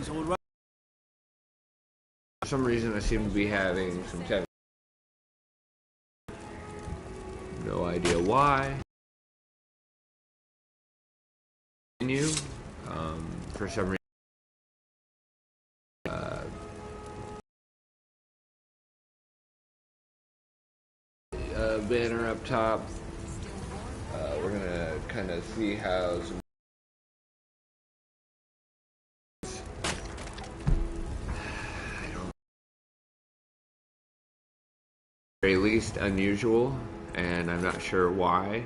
For some reason, I seem to be having some technical. No idea why. For some reason. Banner up top. We're gonna kind of see how some very least unusual, and I'm not sure why.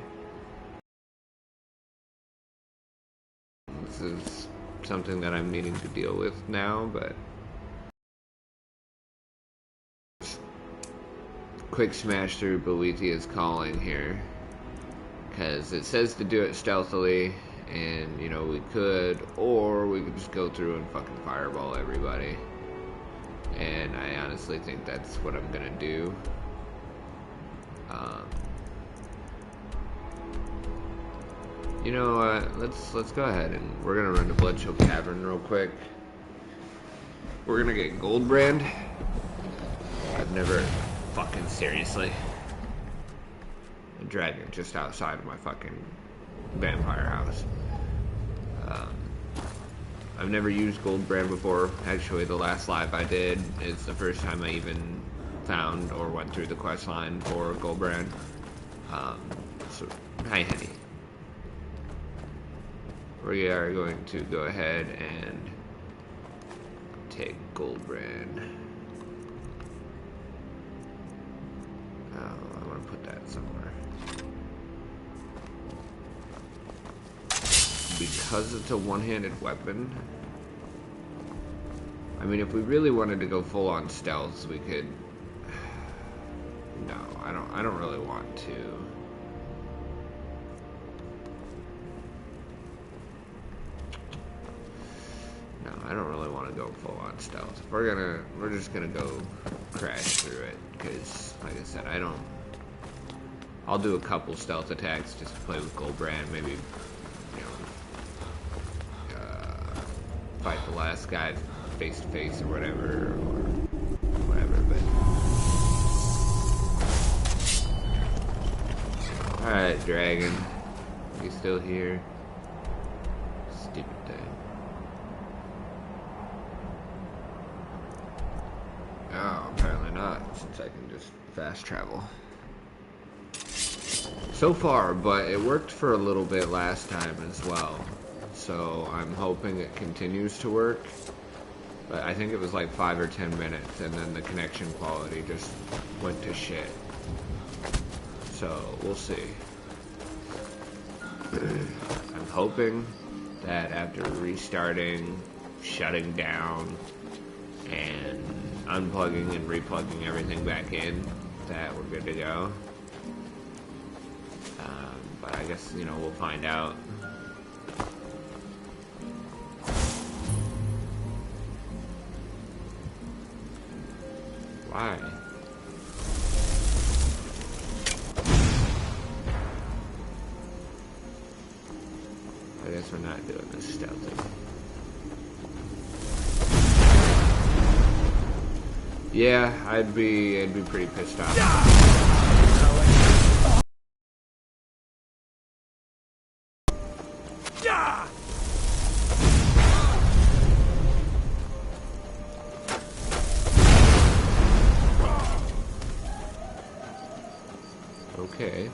This is something that I'm needing to deal with now, but quick smash through Boethiah's Calling here, because it says to do it stealthily, and you know, we could, or we could just go through and fucking fireball everybody, and I honestly think that's what I'm gonna do. You know, let's go ahead and we're gonna run to Bloodchill Cavern real quick. We're gonna get Goldbrand. I've never fucking seriously. A dragon just outside of my fucking vampire house. I've never used Goldbrand before. Actually, the last live I did is the first time I even found or went through the quest line for Goldbrand. So, hi, Henny. We are going to go ahead and take Goldbrand. Oh, I want to put that somewhere. Because it's a one-handed weapon. I mean, if we really wanted to go full on stealth, we could. No, I don't really want to. No, I don't really want to go full on stealth. We're just gonna go crash through it, because, like I said, I'll do a couple stealth attacks just to play with Goldbrand, maybe, you know, fight the last guy face to face or whatever, but. Alright, dragon. You still here? Stupid thing. Oh, apparently not, since I can just fast travel. So far, but it worked for a little bit last time as well. So I'm hoping it continues to work. But I think it was like 5 or 10 minutes, and then the connection quality just went to shit. So, we'll see. I'm hoping that after restarting, shutting down, and unplugging and replugging everything back in, that we're good to go. But I guess, you know, we'll find out. Why? I guess we're not doing this stealthy. Yeah, I'd be pretty pissed off. Okay.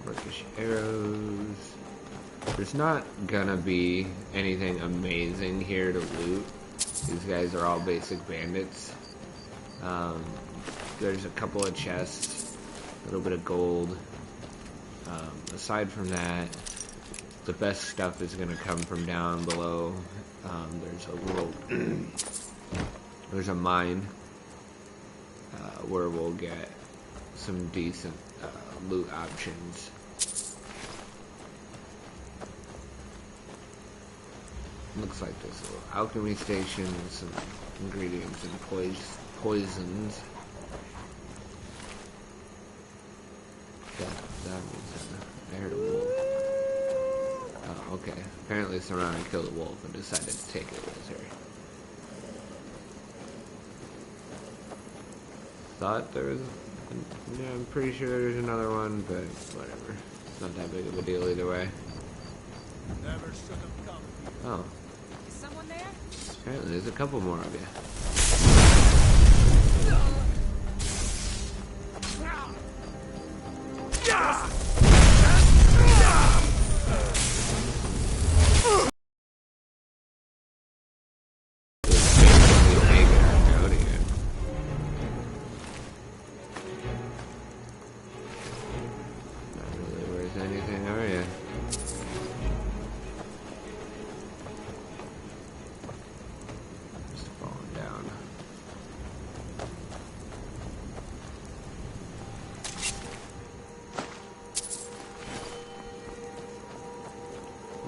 Turkish arrows. There's not gonna be anything amazing here to loot. These guys are all basic bandits. There's a couple of chests, a little bit of gold. Aside from that, the best stuff is gonna come from down below. There's a little, there's a mine where we'll get some decent loot options. Looks like there's a little alchemy station with some ingredients and poisons. Zombies. I heard a wolf. Oh, okay. Apparently Serana killed a wolf and decided to take it with her. Thought there was... Yeah, I'm pretty sure there's another one, but whatever. It's not that big of a deal either way. Never should have come here. Oh. Is someone there? Apparently there's a couple more of you.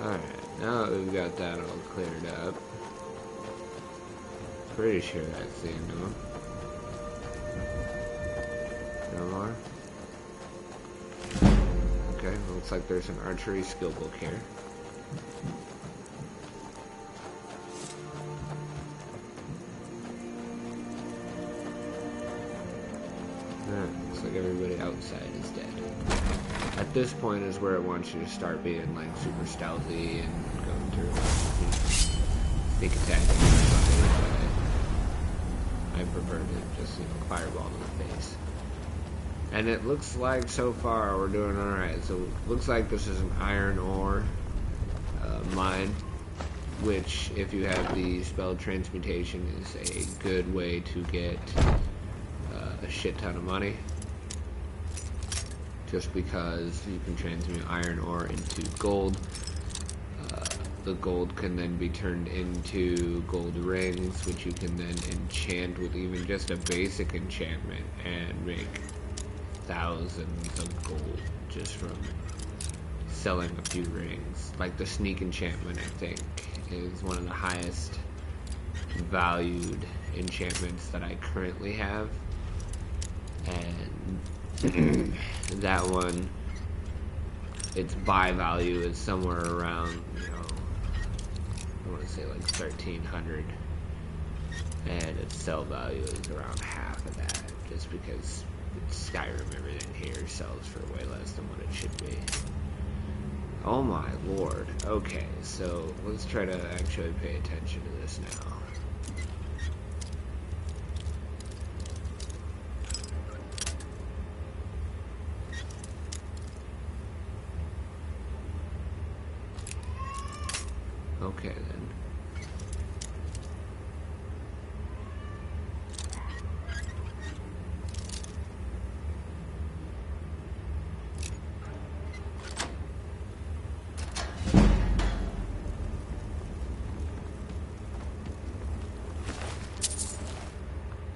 Alright, now that we've got that all cleared up, pretty sure that's the end of them. No more? Okay, looks like there's an archery skill book here. Alright, looks like everybody outside is dead. At this point is where it wants you to start being like super stealthy and going through sneak attacking somebody, but I prefer to just, fireball to the face. And it looks like so far we're doing alright. So it looks like this is an iron ore mine, which if you have the spell transmutation is a good way to get a shit ton of money. Just because you can transmute iron ore into gold. The gold can then be turned into gold rings, which you can then enchant with even just a basic enchantment and make thousands of gold just from selling a few rings. Like the sneak enchantment, I think, is one of the highest valued enchantments that I currently have. And that one, its buy value is somewhere around, I want to say like 1,300, and its sell value is around half of that, just because it's Skyrim, everything here sells for way less than what it should be. Oh my lord. Okay, so let's try to actually pay attention to this now. Okay then.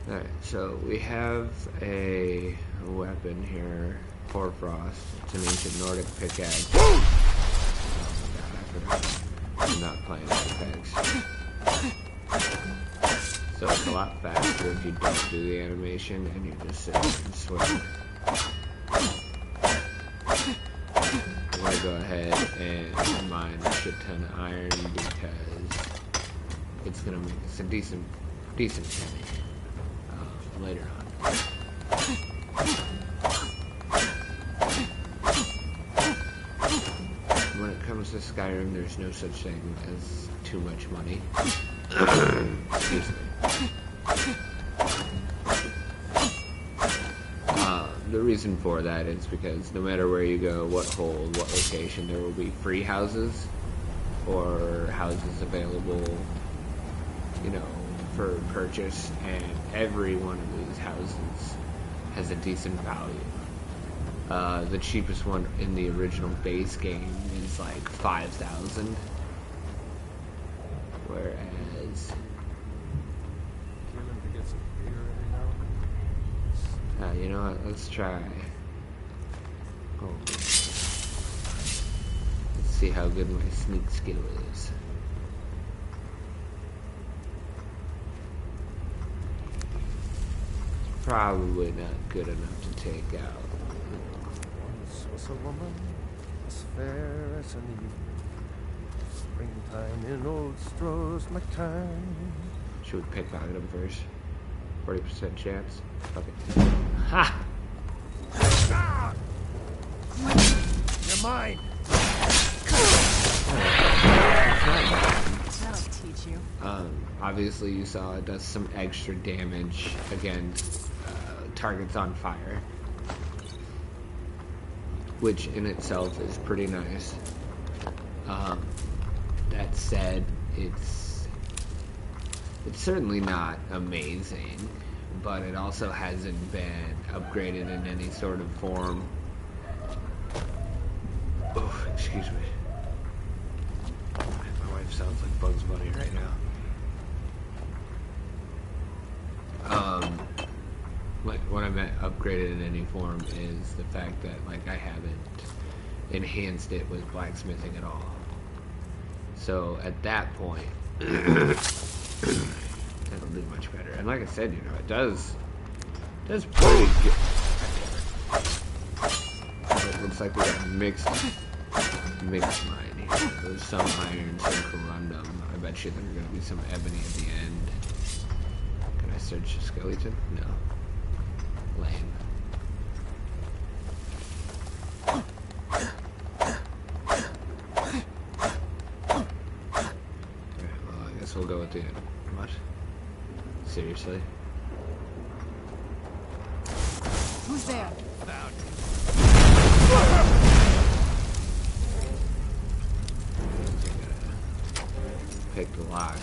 Alright, so we have a weapon here, Hoarfrost. It's an ancient Nordic pickaxe. Oh my god, I forgot. I'm not playing Apex. So it's a lot faster if you don't do the animation and you just sit there and swing. I'm gonna go ahead and mine a shit ton of iron because it's gonna make us a decent penny later on. When it comes to Skyrim, there's no such thing as too much money. Excuse me. The reason for that is because no matter where you go, what hole, what location, there will be free houses or houses available, for purchase, and every one of these houses has a decent value. The cheapest one in the original base game is like 5,000, whereas you know what, let's try. Oh, let's see how good my sneak skill is. Probably not good enough to take out was a woman as fair as an eve. Springtime in old Stroh's McTime. Should we pickpocket him first? 40% chance. Okay. Ha! You're mine. That'll teach you. Obviously you saw it does some extra damage against targets on fire, which in itself is pretty nice. That said, it's certainly not amazing, but it also hasn't been upgraded in any sort of form. Oh, excuse me. My wife sounds like Bugs Bunny right now. Like what I meant upgraded in any form is the fact that like I haven't enhanced it with blacksmithing at all. So at that point, that'll do much better. And like I said, you know, it does pretty good. It looks like we got mixed mine here. There's some iron, some corundum. I bet you there's gonna be some ebony at the end. Can I search a skeleton? No. Lame. Alright, well, I guess we'll go with the end. What? Seriously? Who's there? Pick the lock.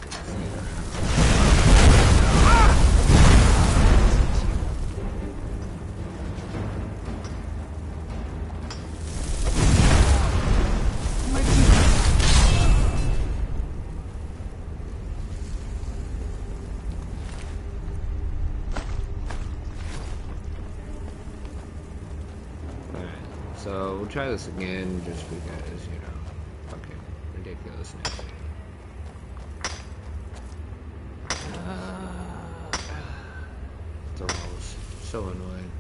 So we'll try this again just because, you know, fucking ridiculousness. It's almost so annoying.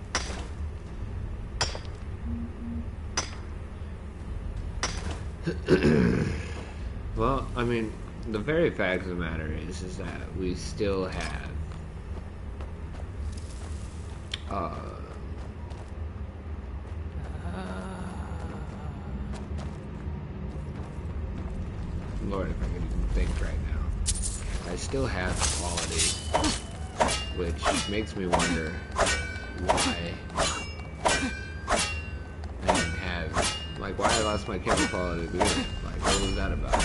Well, I mean, the very fact of the matter is that we still have Lord, if I could even think right now. I still have quality, which makes me wonder why I didn't have, like, why I lost my camera quality to begin with. Like, what was that about?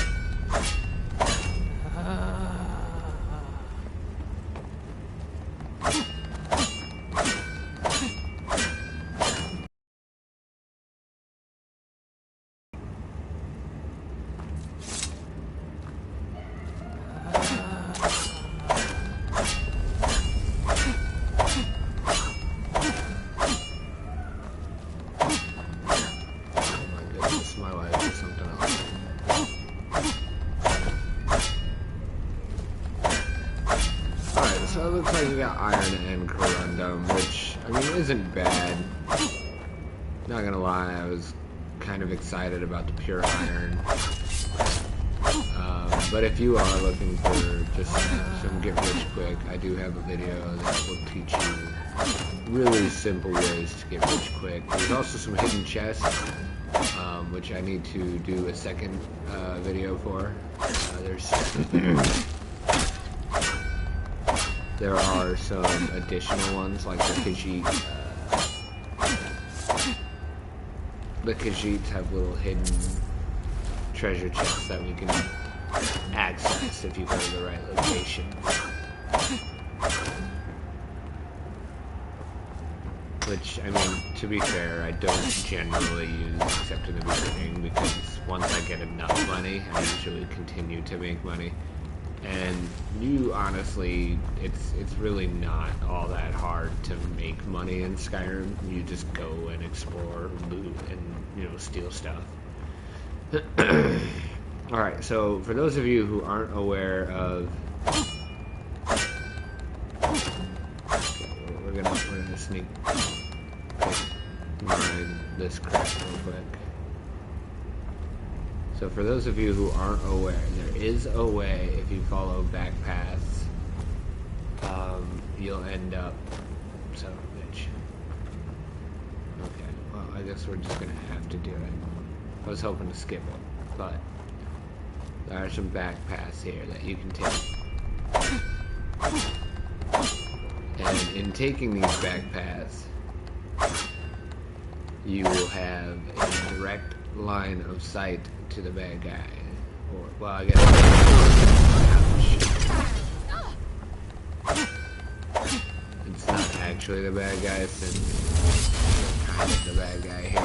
So it looks like we got iron and corundum, which, I mean, isn't bad. Not gonna lie, I was kind of excited about the pure iron. But if you are looking for just some get rich quick, I do have a video that will teach you really simple ways to get rich quick. There's also some hidden chests, which I need to do a second video for. There are some additional ones, like the Khajiit. The Khajiits have little hidden treasure chests that we can access if you go to the right location. Which, I mean, to be fair, I don't generally use except in the beginning, because once I get enough money, I usually continue to make money. And you honestly, it's really not all that hard to make money in Skyrim. You just go and explore, loot, and, you know, steal stuff. Alright, so for those of you who aren't aware of... Okay, we're gonna sneak... Okay. mine this crap real quick. So for those of you who aren't aware, there is a way, if you follow back paths, you'll end up... Son of a bitch. Okay, well, I guess we're just gonna have to do it. I was hoping to skip it, but there are some back paths here that you can take. And in taking these back paths, you will have a direct line of sight to the bad guy. Or, well, I guess... It's not actually the bad guy, since you're kind of the bad guy here.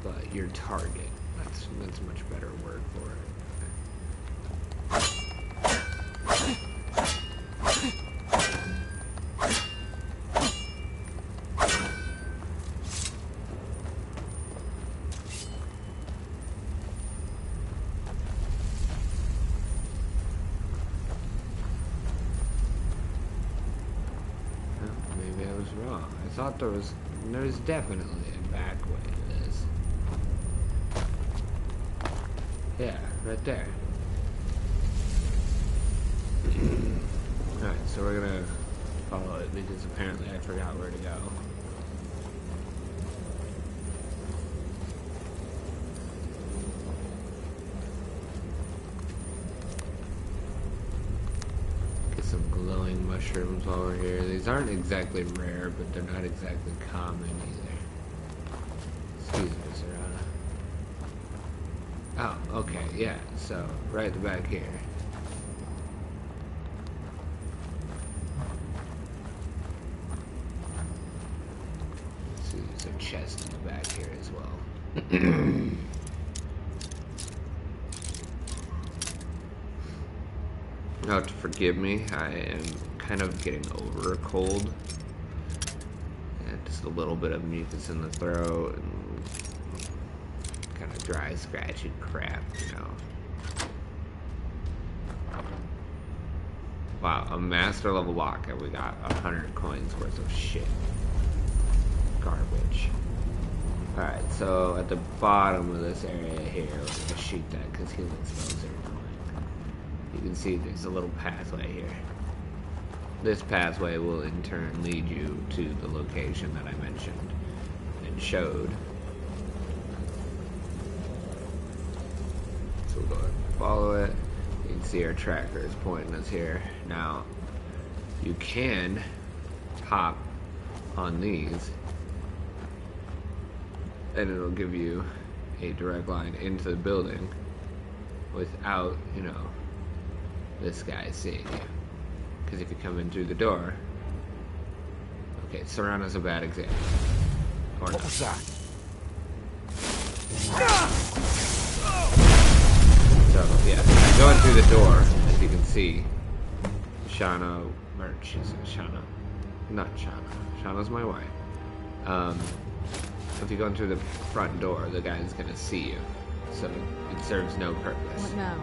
But your target. That's a much better word for it. Maybe I was wrong. I thought there was definitely a back way to this. Yeah, right there. Alright, so we're gonna follow it because apparently I forgot where to go. Get some glowing mushrooms while we're here. These aren't exactly rare, but they're not exactly common either. Excuse me, Serana. Oh, okay, yeah, so right at the back here. Let's see, there's a chest in the back here as well. Oh, to forgive me, I am kind of getting over a cold. And just a little bit of mucus in the throat and kind of dry, scratchy crap, you know. Wow, a master level lock, and we got 100 coins worth of shit. Garbage. Alright, so at the bottom of this area here, we're gonna shoot that because healing spells are annoying. You can see there's a little pathway here. This pathway will in turn lead you to the location that I mentioned and showed. So we'll go ahead and follow it. You can see our tracker is pointing us here. Now, you can hop on these and it'll give you a direct line into the building without, you know, this guy seeing you. Because if you come in through the door... Okay, Serana's a bad example. Or what was that? So, yeah, going through the door, as you can see, Shauna, or she's Shauna, not Shauna. Shauna's my wife. If you go in through the front door, the guy's gonna see you. So it serves no purpose. What now?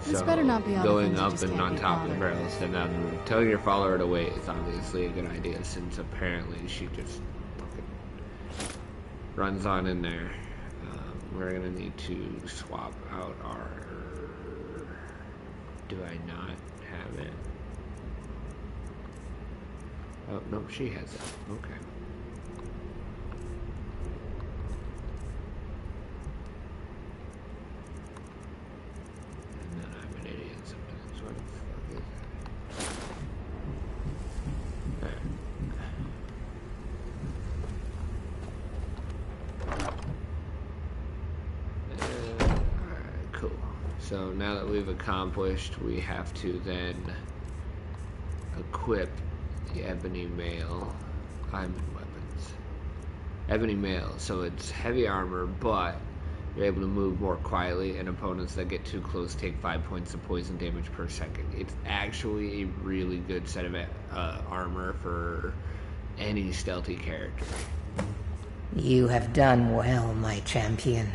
So This better not be all going the things that up just and can't on be top of the bothered. barrel, step down the roof. Telling your follower to wait is obviously a good idea, since apparently she just fucking runs on in there. We're gonna need to swap out our... Do I not have it? Oh, no, she has it. Okay. And then I'm an idiot sometimes. What the fuck is that? Alright. Alright, cool. So now that we've accomplished, we have to then equip the ebony mail diamond weapons. Ebony mail, so it's heavy armor, but you're able to move more quietly, and opponents that get too close take 5 points of poison damage per second. It's actually a really good set of armor for any stealthy character. You have done well, my champion.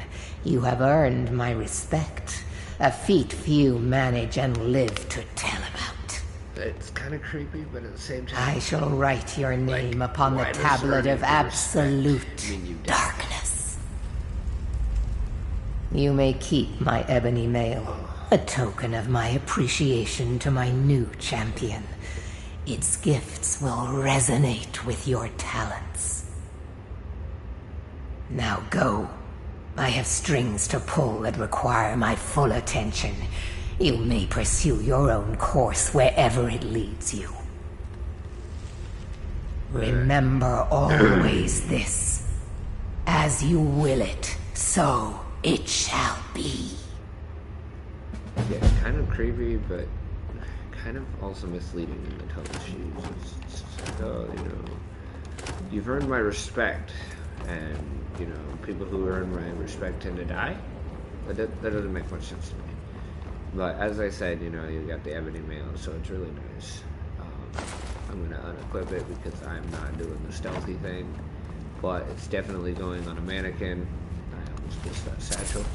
You have earned my respect. A feat few manage and live to tell about. It's kind of creepy, but at the same time... I shall write your name Like, upon the why does tablet earning of the absolute respect mean you die? darkness. You may keep my ebony mail, a token of my appreciation to my new champion. Its gifts will resonate with your talents. Now go. I have strings to pull that require my full attention. You may pursue your own course wherever it leads you. Remember always this. As you will it, so it shall be. Yeah, kind of creepy, but kind of also misleading in the tone she uses. It's like, oh, you know, you've earned my respect, and, you know, people who earn my respect tend to die? That doesn't make much sense to me. But as I said, you know, you got the ebony mail, so it's really nice. I'm going to unequip it because I'm not doing the stealthy thing, but it's definitely going on a mannequin. I almost missed that satchel.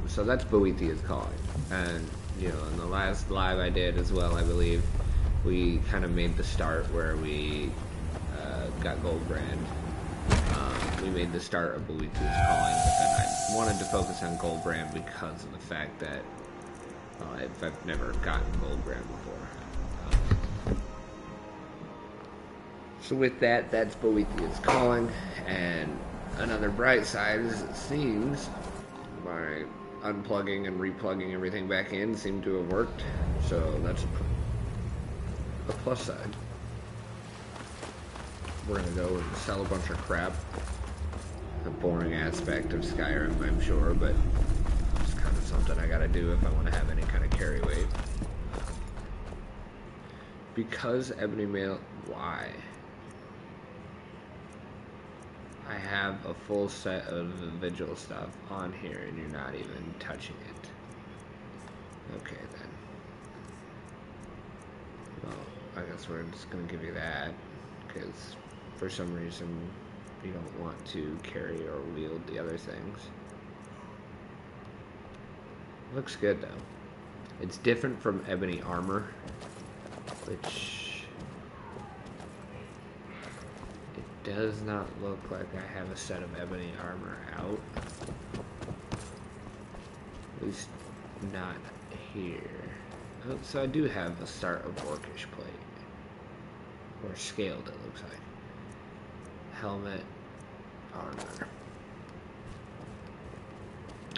So that's Boethia's calling, and you know, in the last live I did as well, I believe, we kind of made the start where we got Gold Brand. We made the start of Boethia's calling, but then I wanted to focus on Gold Brand because of the fact that I've never gotten Gold Brand before. So with that, that's Boethia's calling, and another bright side is it seems my unplugging and replugging everything back in seemed to have worked, so that's a plus side. We're gonna go and sell a bunch of crap. A boring aspect of Skyrim, I'm sure, but it's kind of something I gotta do if I want to have any kind of carry weight. Because Ebony Mail, why? I have a full set of the Vigil stuff on here and you're not even touching it. Okay then. Well, I guess we're just gonna give you that, because for some reason you don't want to carry or wield the other things. Looks good though. It's different from ebony armor, which it does not look like I have a set of ebony armor out. At least not here. Oh, so I do have a start of orcish plate. Or scaled, it looks like. Helmet, armor.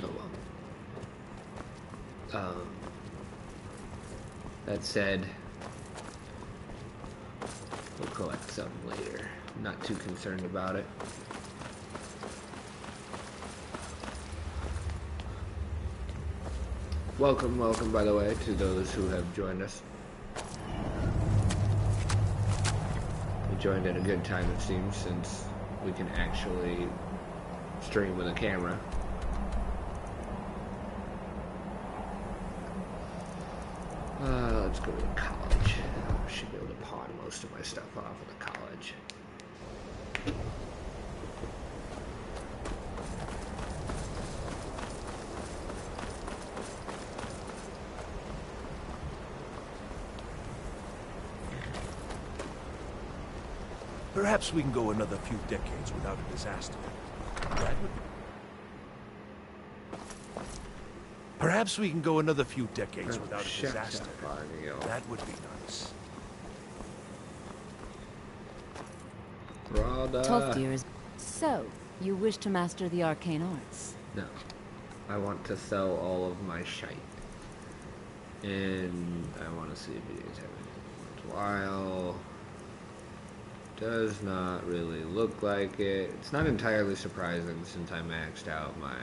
Oh well. That said, we'll collect some later. I'm not too concerned about it. Welcome, by the way, to those who have joined us. We joined at a good time, it seems, since we can actually stream with a camera. Let's go to the college. I should be able to pawn most of my stuff off at the college. Perhaps we can go another few decades without a disaster. That would be... Perhaps we can go another few decades without a disaster. That would be nice. Tolfdir is... So, you wish to master the arcane arts? No. I want to sell all of my shite. And I want to see if videos have anything worthwhile. Does not really look like it. It's not entirely surprising since I maxed out my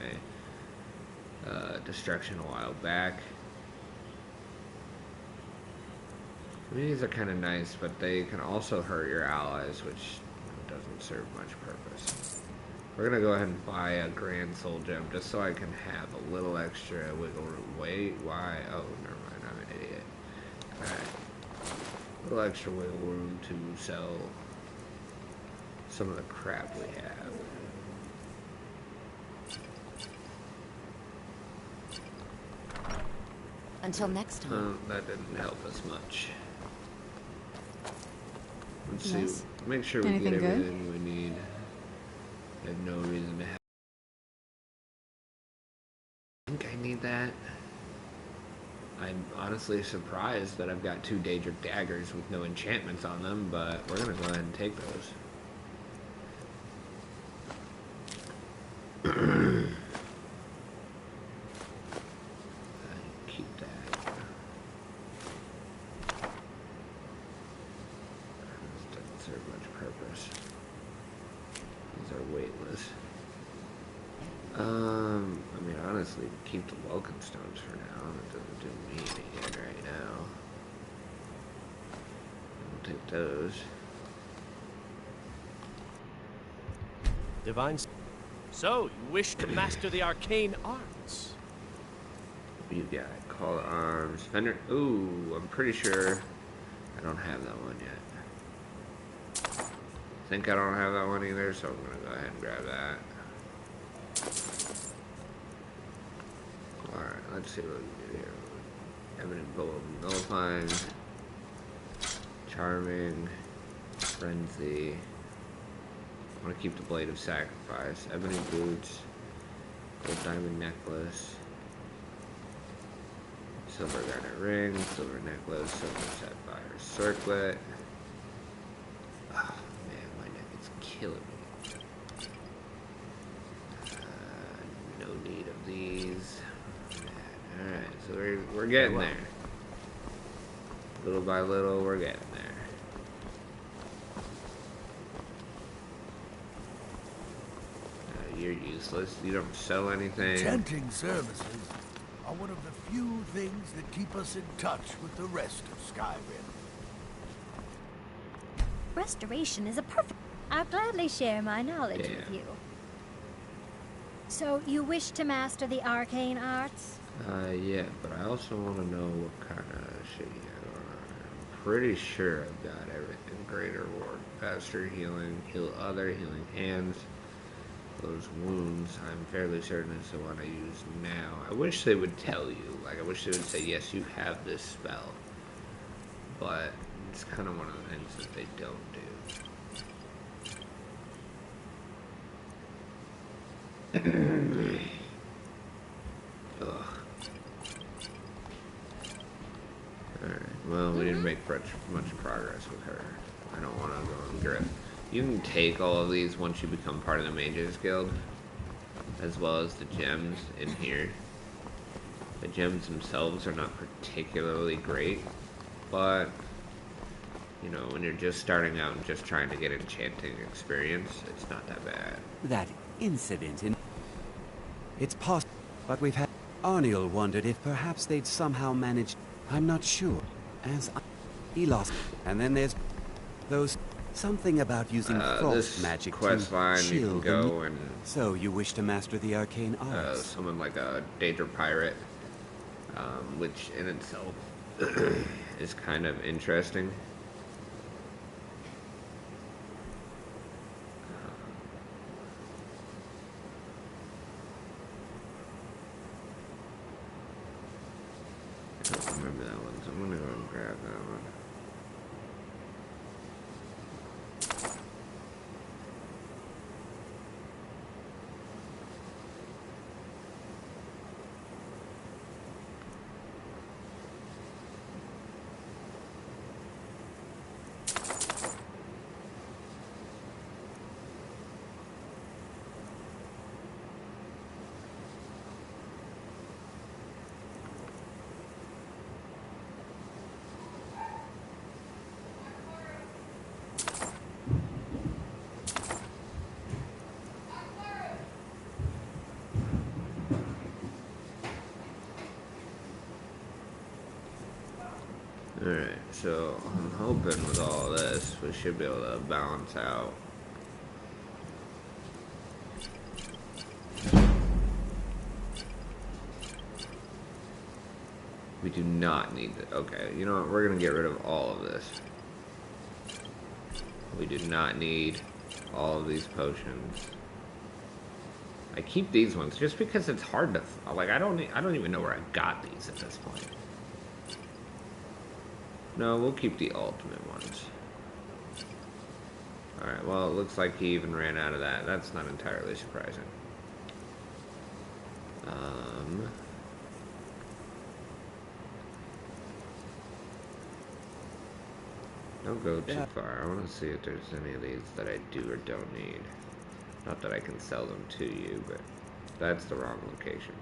destruction a while back. These are kind of nice, but they can also hurt your allies, which doesn't serve much purpose. We're gonna go ahead and buy a Grand Soul Gem just so I can have a little extra wiggle room. Wait, why? Oh, never mind, I'm an idiot. Alright. A little extra wiggle room to sell some of the crap we have. Until next time. That didn't help us much. Let's Yes? see. Make sure we Anything get good? everything we need. I have no reason to have. I think I need that. I'm honestly surprised that I've got 2 Daedric daggers with no enchantments on them, but we're gonna go ahead and take those. Keep that. This doesn't serve much purpose. These are weightless. I mean, honestly, keep the welcome stones for now. It doesn't do me any good right now. We'll take those. Divine. So, you wish to master the arcane arts? You got Call to Arms, Fender. Ooh, I'm pretty sure I don't have that one yet. I think I don't have that one either, so I'm gonna go ahead and grab that. Alright, let's see what we can do here. Evident Bow of Nullifying, Charming, Frenzy. I want to keep the Blade of Sacrifice, Ebony Boots, Gold Diamond Necklace, Silver Garnet Ring, Silver Necklace, Silver Sapphire Circlet. Oh man, my neck is killing me. No need of these. Alright, so we're getting there. Little by little, we're getting there. You're useless. You don't sell anything. Enchanting services are one of the few things that keep us in touch with the rest of Skyrim. Restoration is a perfect... I'll gladly share my knowledge with you. So, you wish to master the arcane arts? Yeah, but I also want to know what kind of shit you got going on. I'm pretty sure I've got everything. Greater Ward, faster healing, heal other, healing hands, those wounds. I'm fairly certain it's the one I use now. I wish they would tell you. Like, I wish they would say, yes, you have this spell. But it's kind of one of the things that they don't do. Ugh. Alright, well, we didn't make much progress with her. I don't want to go and grip. You can take all of these once you become part of the Mages Guild, as well as the gems in here. The gems themselves are not particularly great, but, you know, when you're just starting out and just trying to get enchanting experience, it's not that bad. That incident in... It's possible, but we've had... Arniel wondered if perhaps they'd somehow managed... I'm not sure. He lost... And then there's... Those... Something about using frost magic quest to line, chill you can go and... So you wish to master the arcane arts? Someone like a Daedra Pirate, which in itself is kind of interesting. I don't remember that one, so I'm gonna go and grab that one. Alright, so I'm hoping with all this, we should be able to balance out. We do not need it. Okay, you know what? We're going to get rid of all of this. We do not need all of these potions. I keep these ones just because it's hard to... Like, I don't even know where I got these at this point. No, we'll keep the ultimate ones. Alright, well, it looks like he even ran out of that. That's not entirely surprising. Don't go too far. I want to see if there's any of these that I do or don't need. Not that I can sell them to you, but that's the wrong location.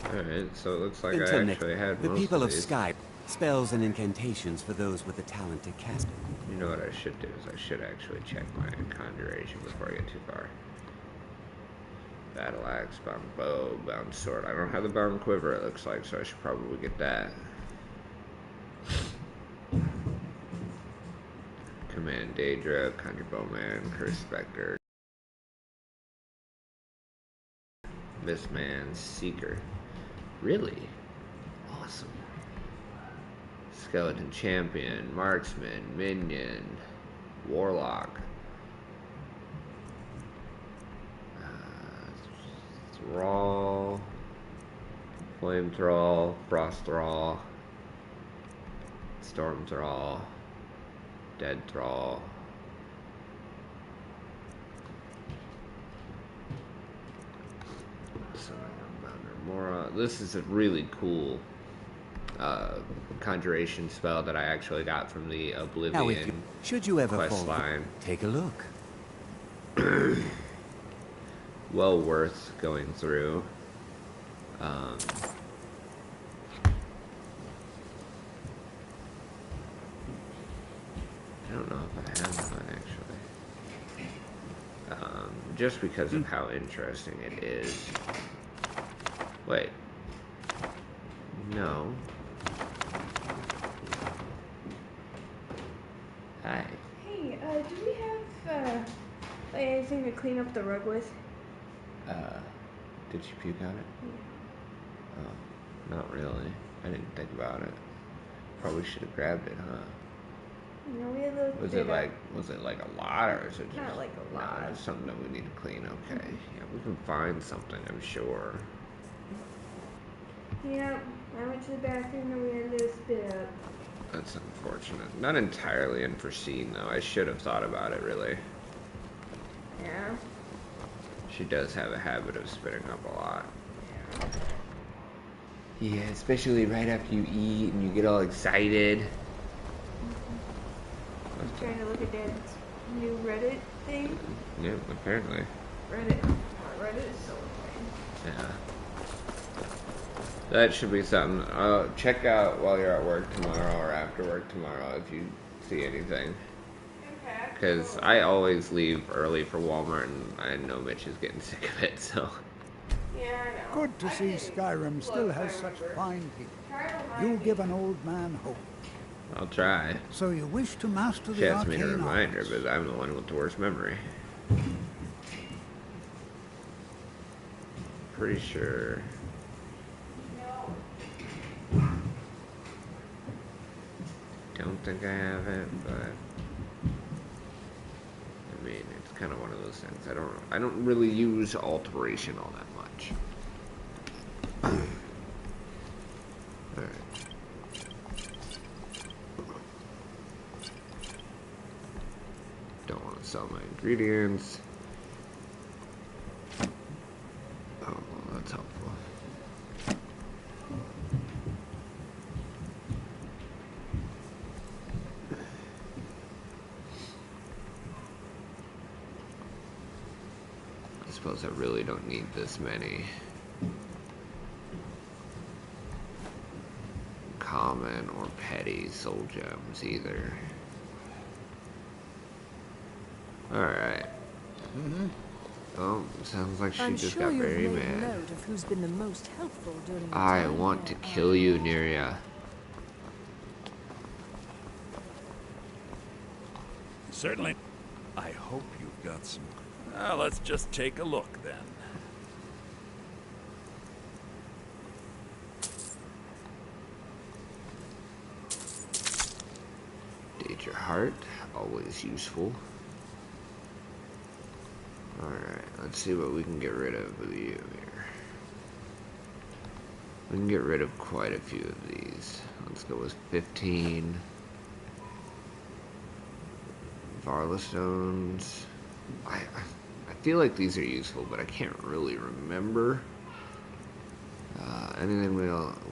Alright, so it looks like I actually had the most people of of these. Sky spells and incantations for those with the talent to cast. You know what I should do is I should actually check my conjuration before I get too far. Battle axe, bound bow, bound sword. I don't have the bound quiver, it looks like, so I should probably get that. Command Daedra, Conjure Bowman, Curse Spectre, Mistman, Seeker. Really? Awesome. Skeleton Champion, Marksman, Minion, Warlock. Thrall, Flame Thrall, Frost Thrall, Storm Thrall, Dead Thrall. This is a really cool conjuration spell that I actually got from the Oblivion should you ever quest fall, line. take a look. Well worth going through. I don't know if I have one actually. Just because of how interesting it is. Wait. No. Hi. Hey, do we have, like anything to clean up the rug with? Did you puke on it? Yeah. Oh, not really. I didn't think about it. Probably should have grabbed it, huh? You know, we had a Was it like a lot, or is it just not like a lot? No, just something that we need to clean. Okay, yeah, we can find something, I'm sure. Yeah, I went to the bathroom and we had to spit up. That's unfortunate. Not entirely unforeseen, though. I should have thought about it, really. Yeah. She does have a habit of spitting up a lot. Yeah, especially right after you eat and you get all excited. I'm trying to look at Dad's new Reddit thing. Yeah, apparently. Reddit is so annoying. Yeah. That should be something. Check out while you're at work tomorrow or after work tomorrow if you see anything. Okay. Because I always leave early for Walmart and I know Mitch is getting sick of it, so. Yeah, I know. Good to see Skyrim still has such fine people. You give an old man hope. I'll try. So you wish to master She the has made a arcane reminder, arts. but I'm the one with the worst memory. Pretty sure. Don't think I have it, but I mean, it's kind of one of those things. I don't really use alteration all that much. All right. Don't want to sell my ingredients. Oh, well, that's helpful. I suppose I really don't need this many common or petty soul gems either. Alright. Oh, sounds like she just got very mad. Note of who's been the most helpful during your I time want to here, kill you, Neria. Certainly. I hope you've got some. Let's just take a look then. Date your heart, always useful. Alright, let's see what we can get rid of with you here. We can get rid of quite a few of these. Let's go with 15. Varla stones. I feel like these are useful, but I can't really remember. And then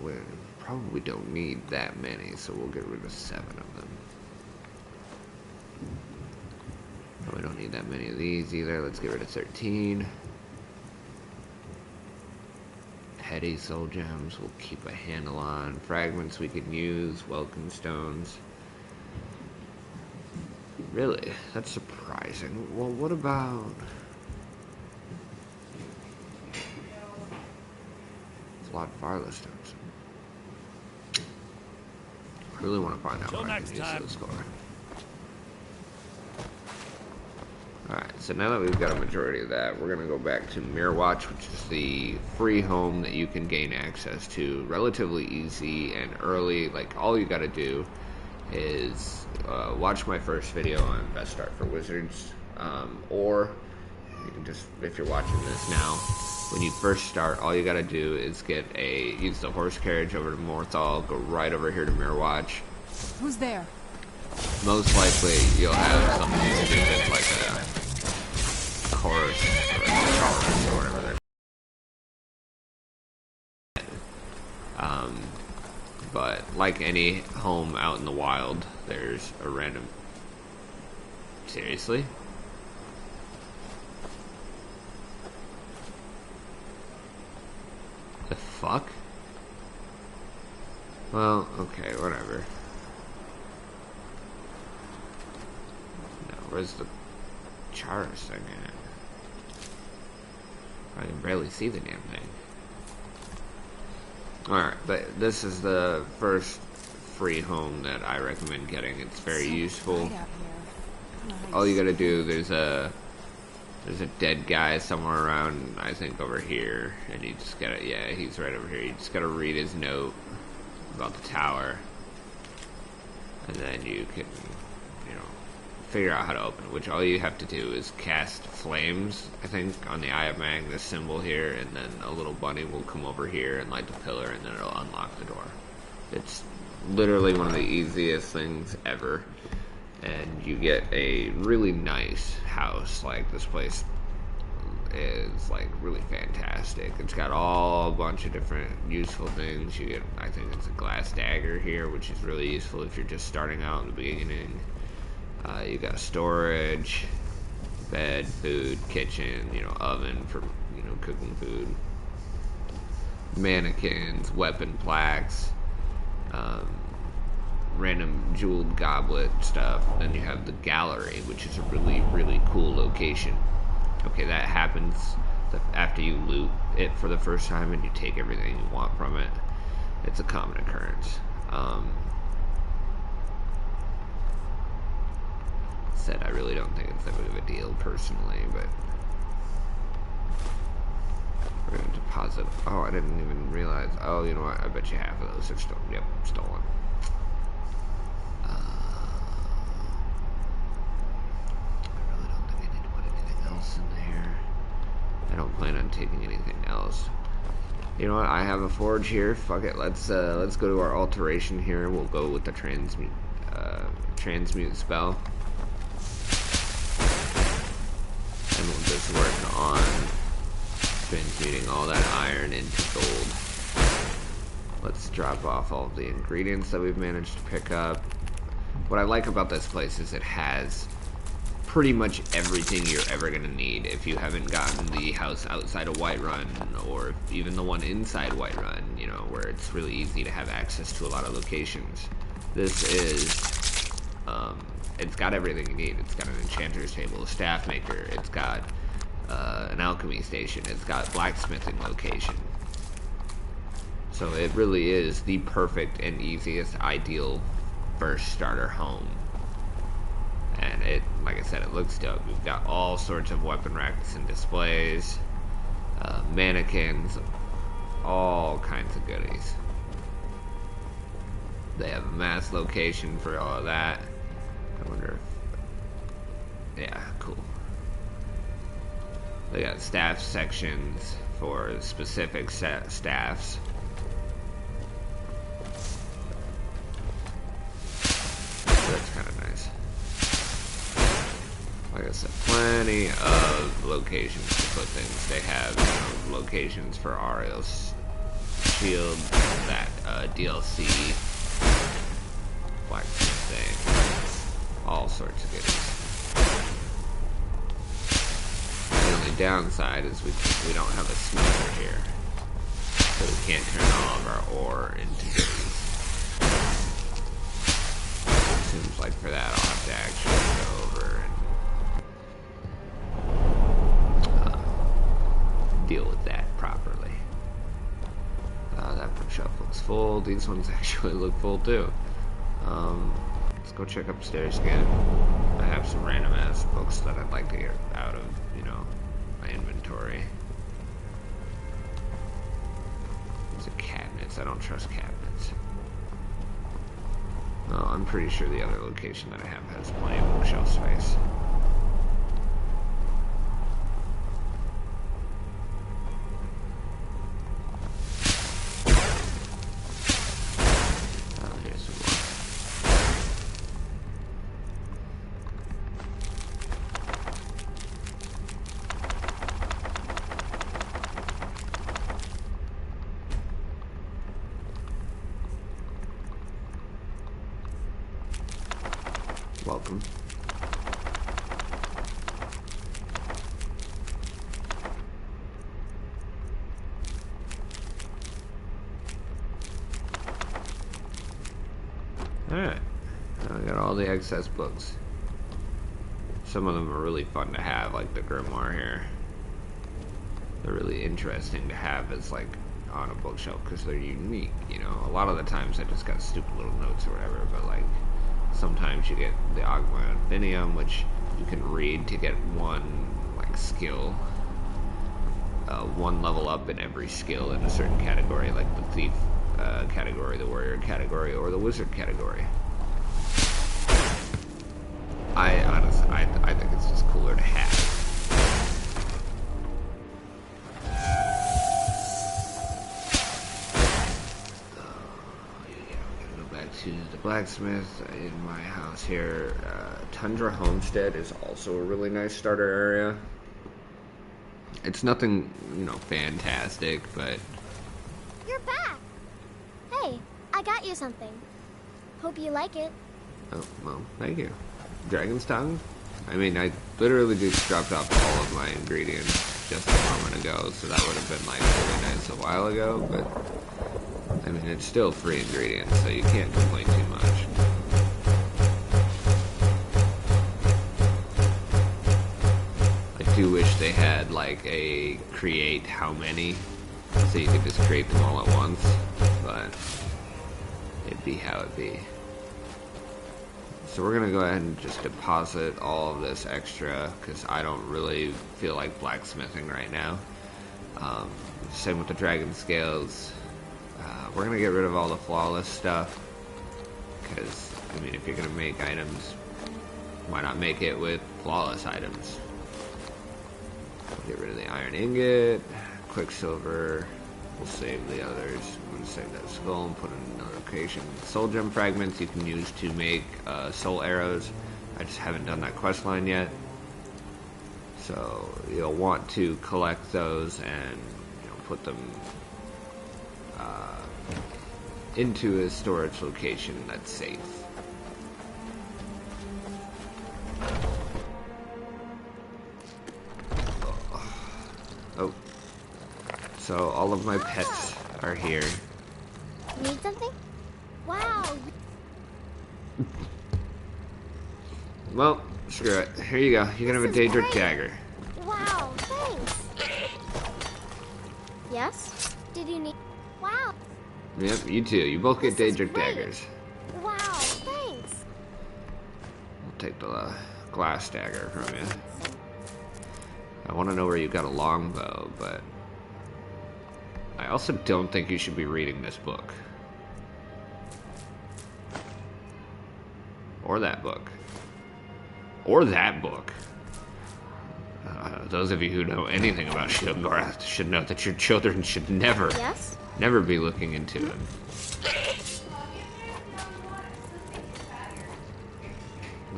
we probably don't need that many, so we'll get rid of 7 of them. We don't need that many of these either. Let's get rid of 13. Heady soul gems we'll keep a handle on. Fragments we can use. Welcome stones. Really? That's surprising. Well, what about... Flawed Varla stones. I really want to find out what I can use those for. Alright, so now that we've got a majority of that, we're going to go back to Mirrorwatch, which is the free home that you can gain access to relatively easy and early. Like, all you got to do is watch my first video on Best Start for Wizards, or you can just, if you're watching this now, when you first start, all you got to do is use the horse carriage over to Morthal, go right over here to Mirrorwatch. Who's there? Most likely you'll have something to do with like a horse or a charge or whatever they're. But like any home out in the wild, there's a random... Seriously? The fuck? Well, okay, whatever. Now, where's the Charis thing at? I can barely see the damn thing. Alright, but this is the first free home that I recommend getting. It's very useful. All you gotta do, there's a dead guy somewhere around, I think over here, and you just gotta, yeah, he's right over here. You just gotta read his note about the tower, and then you can, you know, figure out how to open it, which all you have to do is cast flames, I think, on the Eye of Mag, this symbol here, and then a little bunny will come over here and light the pillar, and then it'll unlock the door. It's literally one of the easiest things ever, and you get a really nice house. Like, this place is, like, really fantastic. It's got a bunch of different useful things. You get, I think it's a glass dagger here, which is really useful if you're just starting out in the beginning. You got storage, bed, food, kitchen, you know, oven for, you know, cooking food, mannequins, weapon plaques, random jeweled goblet stuff. Then you have the gallery, which is a really, really cool location. Okay, that happens after you loot it for the first time and you take everything you want from it. It's a common occurrence. Said I really don't think it's that big of a deal personally, but we're gonna deposit. Oh, I didn't even realize. Oh, you know what? I bet you half of those are stolen. Yep, stolen. I really don't think I need to put anything else in there. I don't plan on taking anything else. You know what? I have a forge here. Fuck it. Let's go to our alteration here. We'll go with the transmute spell. And we'll just work on transmuting all that iron into gold. Let's drop off all of the ingredients that we've managed to pick up. What I like about this place is it has pretty much everything you're ever going to need if you haven't gotten the house outside of Whiterun, or even the one inside Whiterun, you know, where it's really easy to have access to a lot of locations. This is... it's got everything you need. It's got an enchanter's table, a staff maker, it's got an alchemy station, it's got blacksmithing location. So it really is the perfect and easiest, ideal first starter home. And it, like I said, it looks dope. We've got all sorts of weapon racks and displays, mannequins, all kinds of goodies. They have a mass location for all of that. I wonder if... yeah, cool. They got staff sections for specific staffs. That's kind of nice. Like I said, plenty of locations to put things. They have locations for Ariel's shield, that DLC, blacksmith thing, all sorts of goodies. The only downside is we don't have a smelter here, so we can't turn all of our ore into goodies. Seems like for that I'll have to actually go over and deal with that properly. That bookshelf looks full. These ones actually look full too. Let's go check upstairs again. I have some random ass books that I'd like to get out of, my inventory. These are cabinets. I don't trust cabinets. Well, I'm pretty sure the other location that I have has plenty of bookshelf space. Oh, here's some more. Welcome. Alright. Now I got all the excess books. Some of them are really fun to have, like the grimoire here. They're really interesting to have as like on a bookshelf because they're unique, A lot of the times I just got stupid little notes or whatever, but like sometimes you get the Agma Infinium, which you can read to get one like skill, one level up in every skill in a certain category, like the thief category, the warrior category, or the wizard category. I honestly, I think it's just cooler to have. To the blacksmith in my house here. Tundra Homestead is also a really nice starter area. It's nothing, fantastic, but... You're back! Hey, I got you something. Hope you like it. Oh, well, thank you. Dragon's Tongue? I mean, I literally just dropped off all of my ingredients just a moment ago, so that would have been, like, really nice a while ago, but... I mean, it's still free ingredients, so you can't complain too much. I do wish they had, like, a create how many, so you could just create them all at once, but it'd be how it be. So we're gonna go ahead and just deposit all of this extra, because I don't really feel like blacksmithing right now. Same with the dragon scales. We're going to get rid of all the flawless stuff, because, I mean, if you're going to make items, why not make it with flawless items? Get rid of the iron ingot, quicksilver, we'll save the others. I'm going to save that skull and put it in another location. Soul gem fragments you can use to make soul arrows. I just haven't done that quest line yet. So you'll want to collect those and put them into a storage location that's safe. Oh. So all of my pets are here. Need something? Wow. Well, screw it. Here you go. You can have a Daedric dagger. Wow, thanks. Yes? Did you need... Wow. Yep, you too. You both get Daedric daggers. Wow, thanks. I'll take the glass dagger from you. I want to know where you got a longbow, but I also don't think you should be reading this book. Or that book. Or that book. Those of you who know anything about Shilgorath should know that your children should never, Yes? never be looking into him.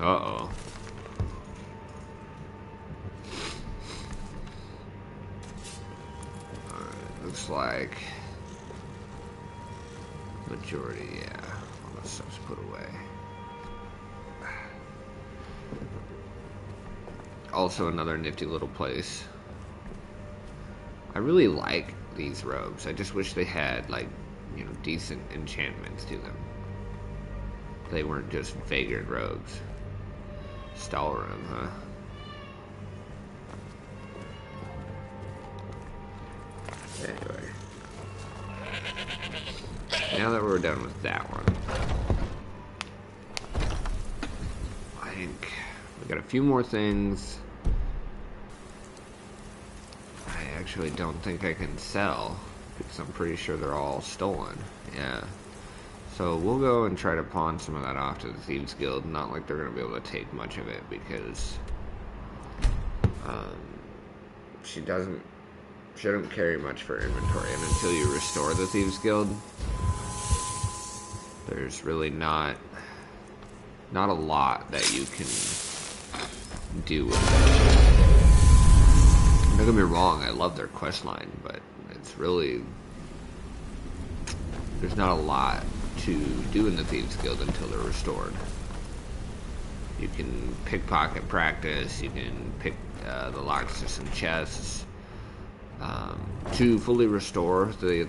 Uh-oh. Alright, looks like majority, yeah. All that stuff's put away. Also another nifty little place. I really like these robes. I just wish they had, like, you know, decent enchantments to them. They weren't just vagrant robes. Stalroom, huh? Anyway. Now that we're done with that one, I think we got a few more things. I actually don't think I can sell because I'm pretty sure they're all stolen. Yeah. So we'll go and try to pawn some of that off to the Thieves Guild. Not like they're going to be able to take much of it because she doesn't carry much for inventory, and until you restore the Thieves Guild, there's really not a lot that you can do with it. Don't get me wrong, I love their quest line, but it's really, there's not a lot to do in the Thieves Guild until they're restored. You can pickpocket practice, you can pick the locks to some chests. To fully restore the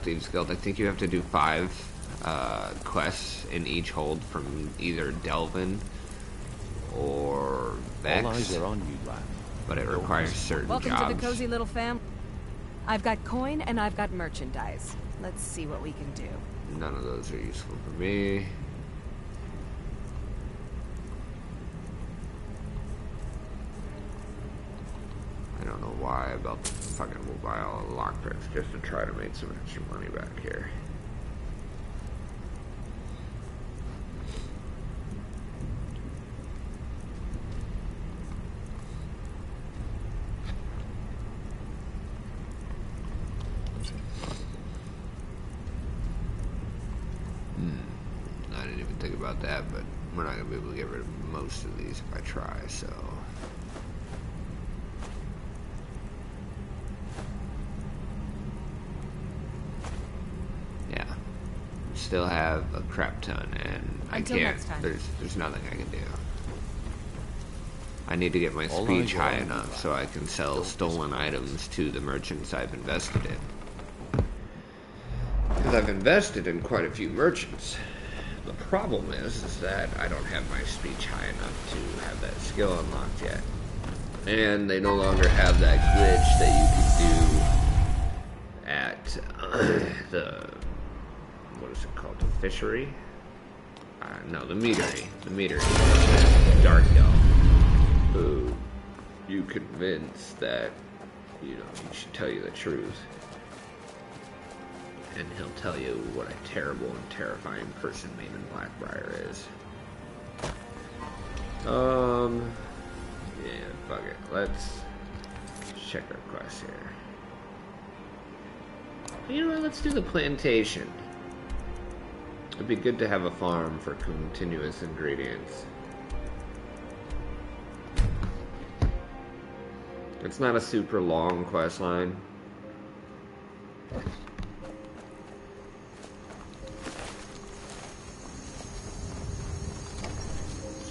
Thieves Guild, I think you have to do 5 quests in each hold from either Delvin or Vex. All eyes are on you, lad. But it requires certain Welcome jobs. to the cozy little fam. I've got coin and I've got merchandise. Let's see what we can do. None of those are useful for me. I don't know why about the fucking will buy all the lockpicks just to try to make some extra money back here. I didn't even think about that, but we're not going to be able to get rid of most of these if I try, so... yeah. Still have a crap ton, and Until I can't... next time. There's nothing I can do. I need to get my All speech eyes are high on you, enough lad. so I can sell stolen items to the merchants I've invested in. Because I've invested in quite a few merchants. The problem is that I don't have my speech high enough to have that skill unlocked yet. And they no longer have that glitch that you could do at the, what is it called, the fishery? No, the meadery. The meadery. Dark Elf, who you convince that, you know, he should tell you the truth. And he'll tell you what a terrible and terrifying person Maven Blackbriar is. Yeah, fuck it. Let's check our quests here. You know what, let's do the plantation. It'd be good to have a farm for continuous ingredients. It's not a super long quest line.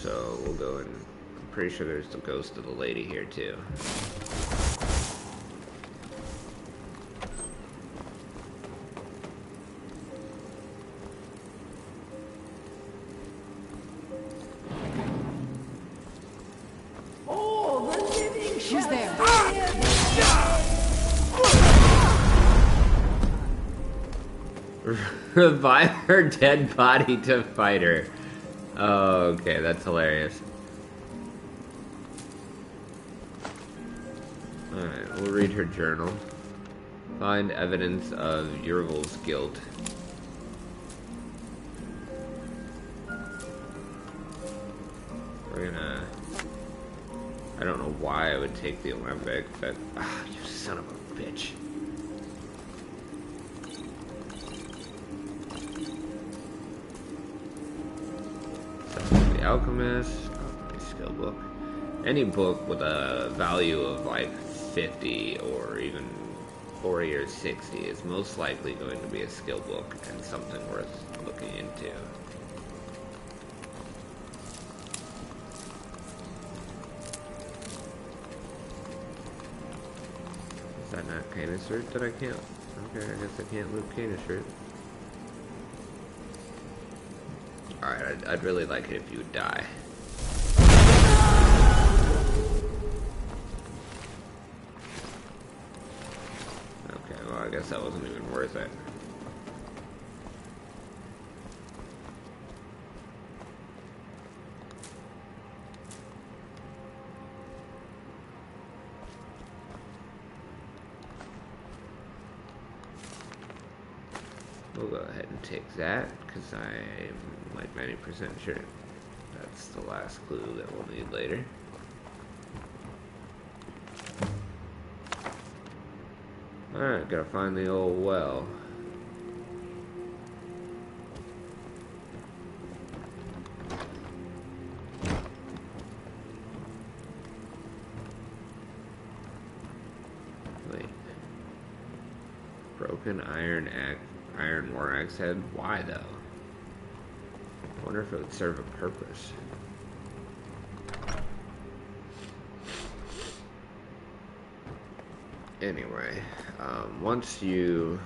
So we'll go and I'm pretty sure there's the ghost of the lady here too. Who's there? Revive her dead body to fight her. Oh, okay, that's hilarious. Alright, we'll read her journal. Find evidence of Yurvil's guilt. We're gonna I don't know why I would take the Olympic, but you son of a bitch. So, the Alchemist, skill book. Any book with a value of like 50 or even 40 or 60 is most likely going to be a skill book and something worth looking into. Is that not Canis root that I can't? Okay, I guess I can't loot Canis root. Alright, I'd really like it if you would die. Okay, well I guess that wasn't even worth it. We'll go ahead and take that, because I'm like 90% sure that's the last clue that we'll need later. Alright, gotta find the old well. Wait. Broken iron war axe head? Why though? I wonder if it would serve a purpose. Anyway, once you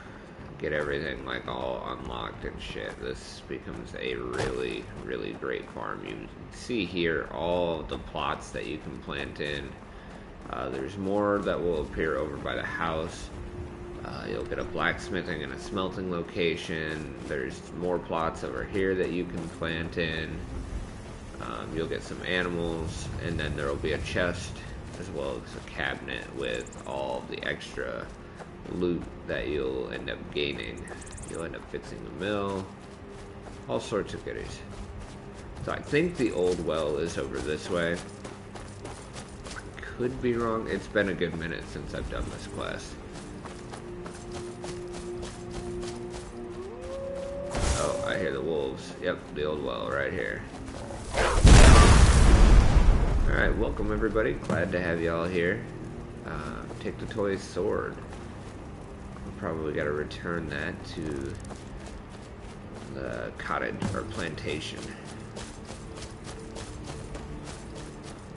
get everything like all unlocked and shit, this becomes a really, really great farm. You can see here all the plots that you can plant in. There's more that will appear over by the house. You'll get a blacksmithing and a smelting location. There's more plots over here that you can plant in. You'll get some animals, and then there will be a chest as well as a cabinet with all the extra loot that you'll end up gaining. You'll end up fixing the mill, all sorts of goodies. So I think the old well is over this way. Could be wrong. It's been a good minute since I've done this quest. Oh, I hear the wolves. Yep, the old well right here. Alright, welcome everybody. Glad to have you all here. Take the toy sword. We'll probably got to return that to the cottage or plantation.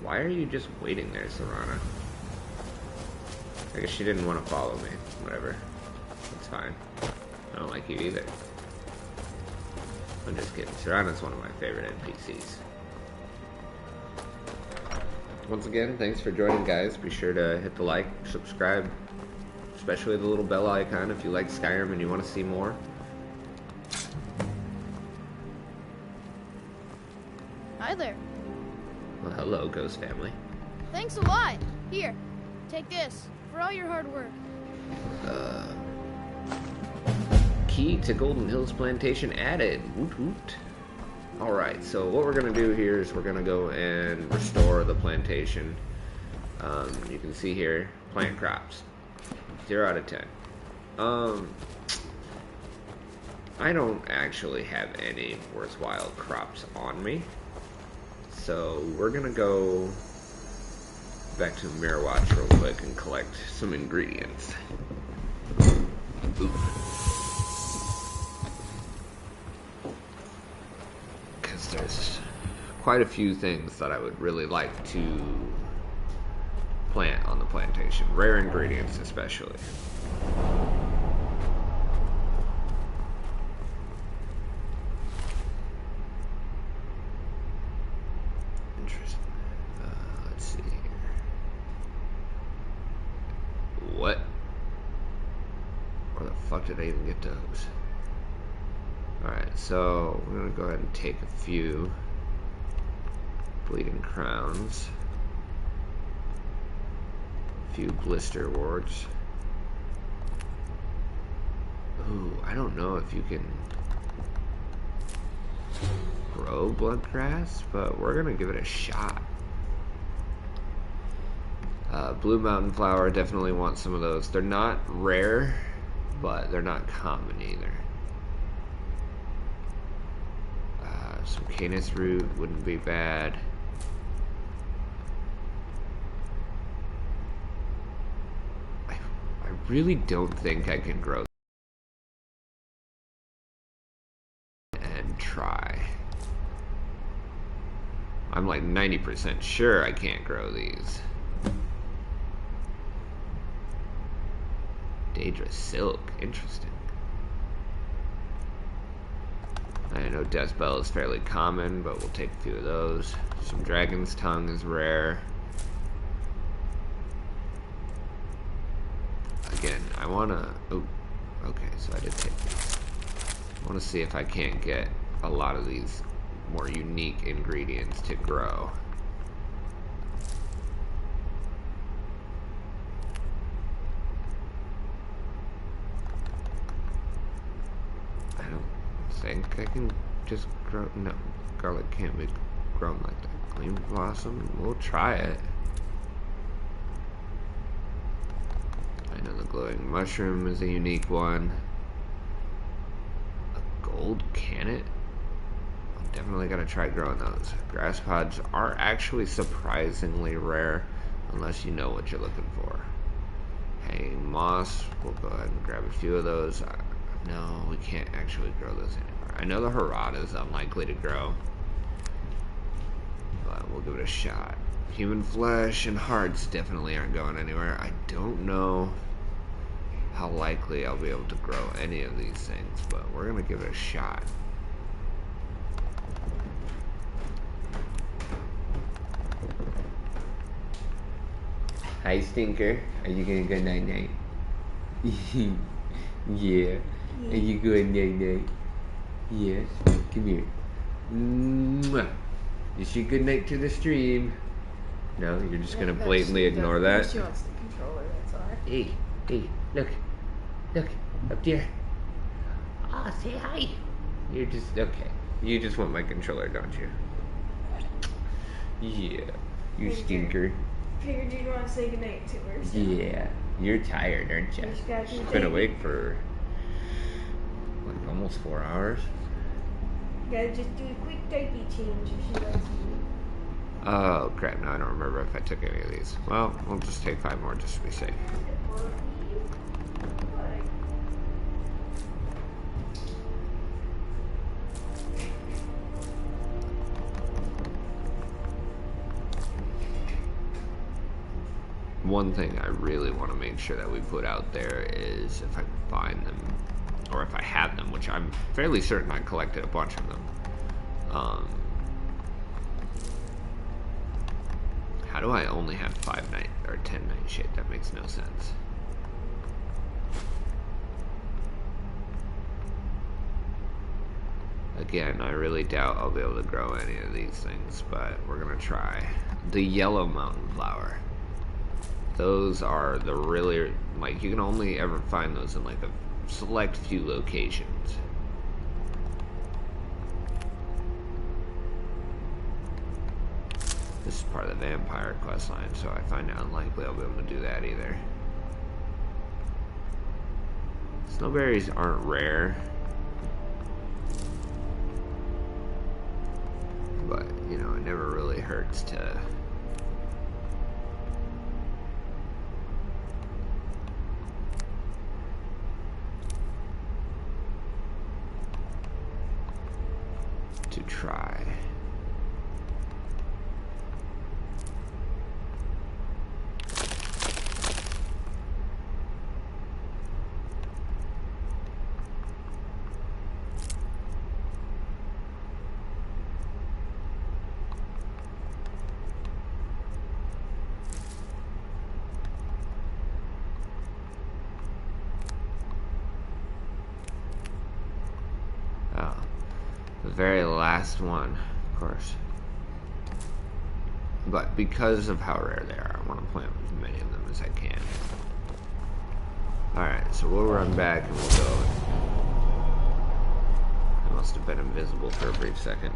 Why are you just waiting there, Serana? I guess she didn't want to follow me. Whatever. It's fine. I don't like you either. I'm just kidding. Serana's one of my favorite NPCs. Once again, thanks for joining, guys. Be sure to hit the like, subscribe, especially the little bell icon if you like Skyrim and you want to see more. Hi there. Well, hello, Ghost family. Thanks a lot. Here, take this for all your hard work. Key to Golden Hills Plantation added. Woot woot. Alright, so what we're going to do here is we're going to go and restore the plantation. You can see here, plant crops. 0 out of 10. I don't actually have any worthwhile crops on me. So we're going to go back to Mirror Watch real quick and collect some ingredients. Ooh. There's quite a few things that I would really like to plant on the plantation. Rare ingredients especially. Interesting. Let's see here. What? Where the fuck did I even get those? Alright, so we're going to go ahead and take a few bleeding crowns, a few blister warts. Ooh, I don't know if you can grow blood grass, but we're going to give it a shot. Blue mountain flower, definitely want some of those. They're not rare, but they're not common either. Some canis root wouldn't be bad. I really don't think I can grow and try. I'm like 90% sure I can't grow these. Daedra silk, interesting. I know Deathbell is fairly common, but we'll take a few of those. Some Dragon's Tongue is rare. Again, I wanna... Oh, okay, so I did take these. I wanna see if I can't get a lot of these more unique ingredients to grow. I think I can just grow. No, garlic can't be grown like that. Green blossom, we'll try it. I know the glowing mushroom is a unique one. A gold cannet? I'm definitely gonna try growing those. Grass pods are actually surprisingly rare unless you know what you're looking for. Hanging moss, we'll go ahead and grab a few of those. No, we can't actually grow those anywhere. I know the Harada is unlikely to grow, but we'll give it a shot. Human flesh and hearts definitely aren't going anywhere. I don't know how likely I'll be able to grow any of these things, but we're gonna give it a shot. Hi, Stinker. Are you gonna go night-night? Yeah. Are you going night-night? Yes. Come here. Mwah. You say good night to the stream. No, you're just gonna blatantly ignore that. She wants the controller, that's all. Hey, look, up there. Ah, say hi. You're just okay. You just want my controller, don't you? Yeah, you stinker. Figured you'd want to say goodnight to her. So. Yeah, you're tired, aren't you? She's been awake for like almost 4 hours. You gotta just do a quick diaper change if she likes you. Oh crap! No, I don't remember if I took any of these. Well, we'll just take 5 more just to be safe. One thing I really want to make sure that we put out there is if I can find them, or if I have them, which I'm fairly certain I collected a bunch of them. How do I only have 5 night or 10 nightshade? That makes no sense. Again, I really doubt I'll be able to grow any of these things, but we're gonna try. The yellow mountain flower. Those are the really, like, you can only ever find those in like a select few locations. This is part of the vampire questline, so I find it unlikely I'll be able to do that either. Snowberries aren't rare, but you know, it never really hurts to try. Oh, the very last one, of course. But because of how rare they are, I want to plant as many of them as I can. Alright, so we'll run back and we'll go. I must have been invisible for a brief second.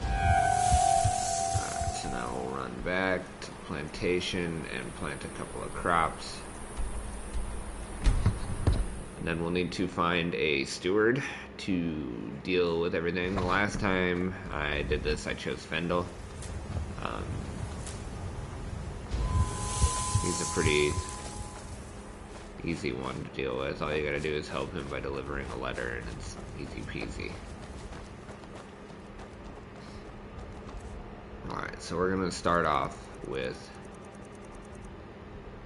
Alright, so now we'll run back to plantation and plant a couple of crops. And then we'll need to find a steward to deal with everything. The last time I did this, I chose Fendel. He's a pretty easy one to deal with. All you gotta do is help him by delivering a letter, and it's easy peasy. Alright, so we're gonna start off with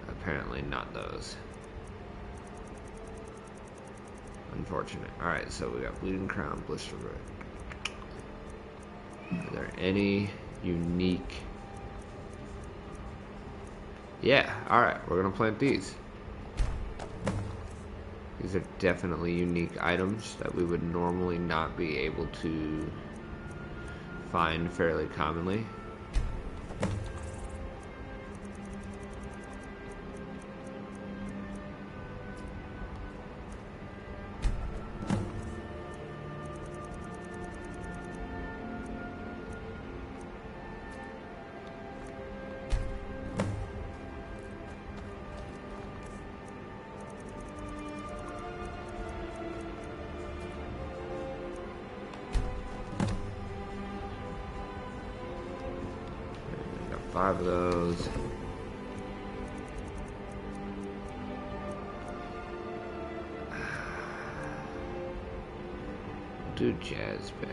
apparently not those. Unfortunate. Alright, so we got Bleeding Crown, Blister Root. Are there any unique? Yeah, alright, we're gonna plant these. These are definitely unique items that we would normally not be able to find fairly commonly. Five of those. Do Jazz Bay.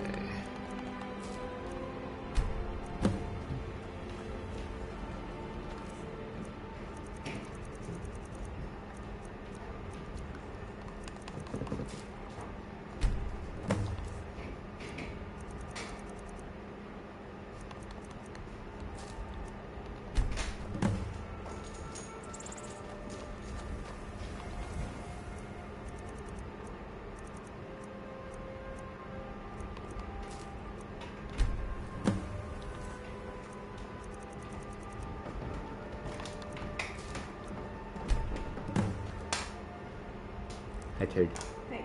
Hi, Turd. Hey.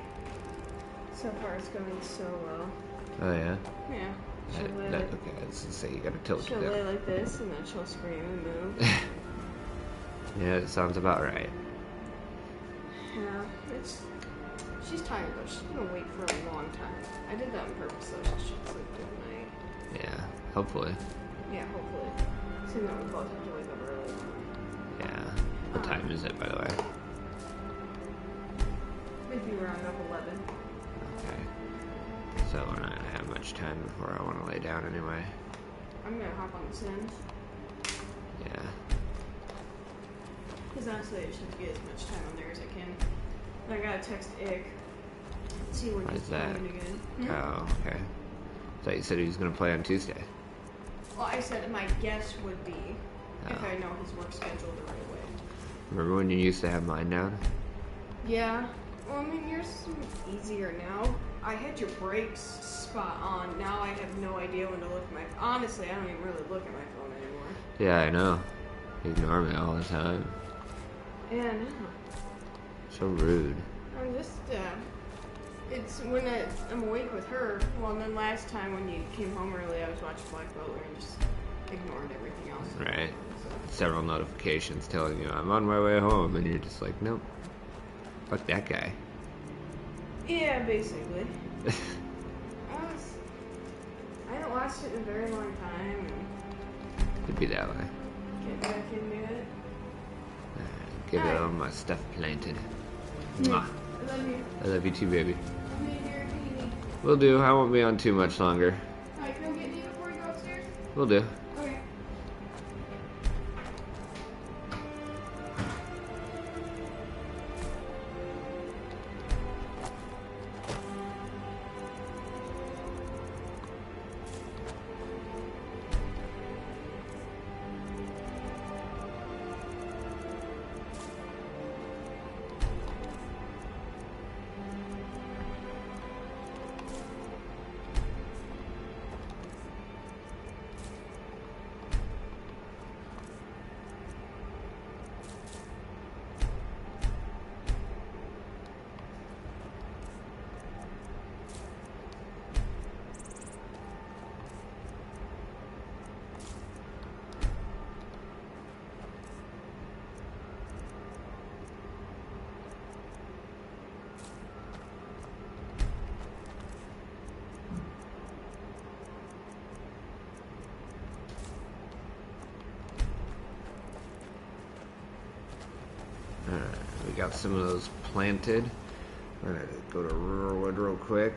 So far it's going so well. Oh, yeah? Yeah. She'll lay like, okay, I was gonna say, you gotta tilt she'll it down. lay like this, and then she'll scream and move. Yeah, it sounds about right. Yeah, she's tired though. She's gonna wait for a long time. I did that on purpose though, so she sleep through the night. Yeah, hopefully. Yeah, hopefully. Seeing that we both have to wake up early. Yeah. What time is it, by the way? Maybe around 11. Okay. So we're not gonna have much time before I want to lay down anyway. I'm gonna hop on the Sims. Yeah. Because honestly, I just have to get as much time on there as I can. And I gotta text Ick. See when he's that? playing again. Oh, okay. I thought you said he was gonna play on Tuesday. Well, I said my guess would be if Oh. I know his work schedule the right way. Remember when you used to have mine down? Yeah. Well, I mean, yours is easier now. I had your brakes spot on. Now I have no idea when to look at my... Honestly, I don't even really look at my phone anymore. Yeah, I know. You ignore me all the time. And So rude. I'm just, it's when I'm awake with her. Well, and then last time when you came home early, I was watching Black Butler and just ignored everything else. Right. So. Several notifications telling you I'm on my way home, and you're just like, nope. Fuck that guy. Yeah, basically. I haven't watched it in a very long time, and Could be that way. get back into it. Give it Alright. all my stuff planted. Yeah, Mwah. I love you. I love you too, baby. I'm in here if you need. Will do. I won't be on too much longer. Alright, can I get you before you go upstairs? Will do. Okay. got some of those planted. I'm gonna go to Rural real quick.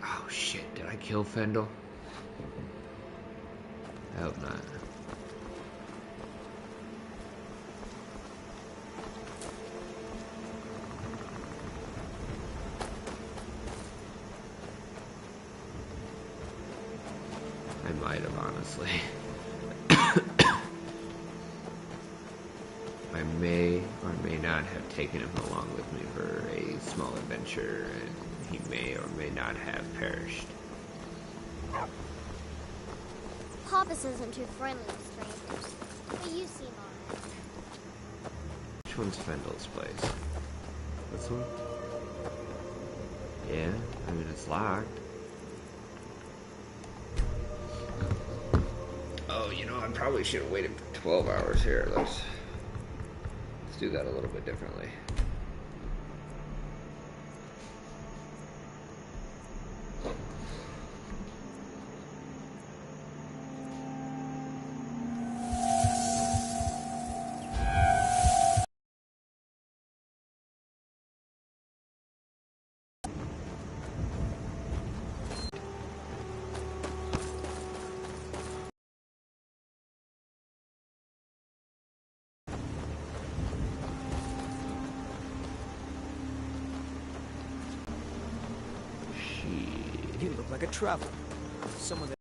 Oh shit, did I kill Fendel? I hope not. I might have, honestly. I may or may not have taken him along with me for a small adventure, and he may or may not have perished. Papas isn't too friendly with strangers, but you seem alright. Which one's Fendel's place? This one? Yeah, I mean it's locked. Oh, you know, I probably should have waited 12 hours here. Let's do that a little bit differently. You look like a traveler. Someone that...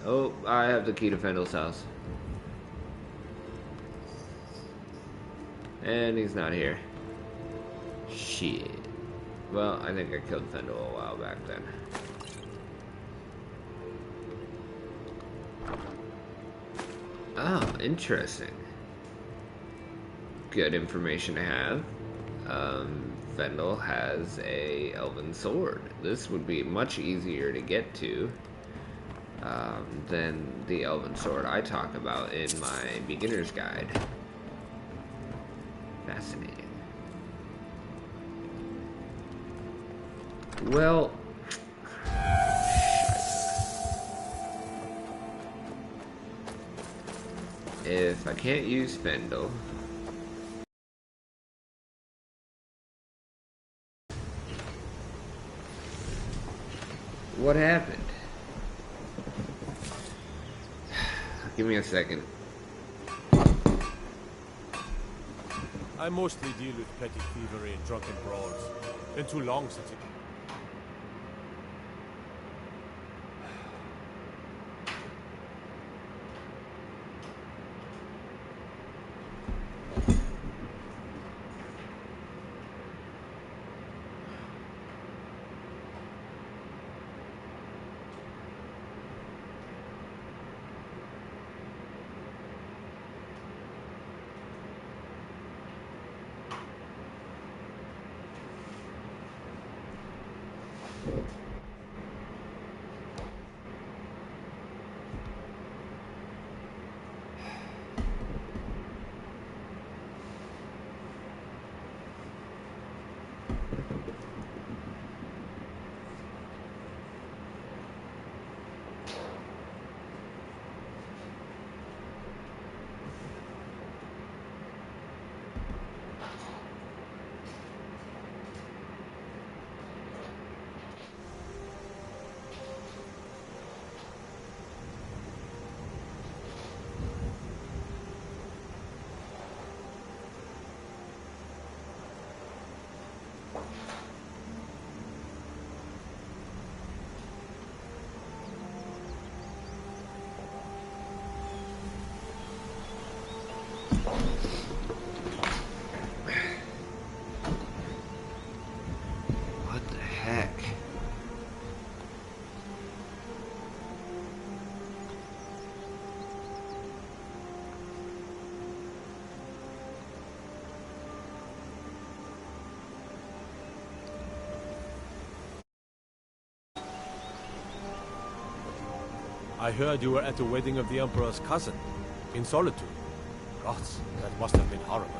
Oh, I have the key to Fendel's house. And he's not here. Shit. Well, I think I killed Fendel a while back then. Oh, interesting. Good information to have. Fendel has a elven sword. This would be much easier to get to than the elven sword I talk about in my beginner's guide. Fascinating. Well, if I can't use Fendel, what happened? Give me a second. I mostly deal with petty thievery and drunken brawls. Been too long since it... What the heck? I heard you were at the wedding of the Emperor's cousin, in Solitude. Gods, that must have been horrible.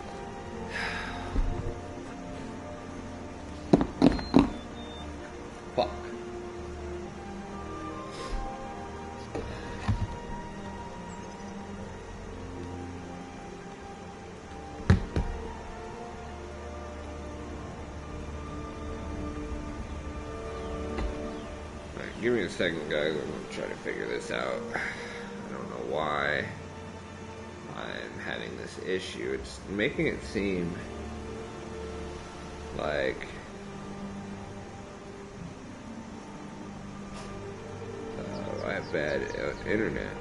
Give me a second, guys. I'm gonna try to figure this out. I don't know why I'm having this issue. It's making it seem like I have bad internet.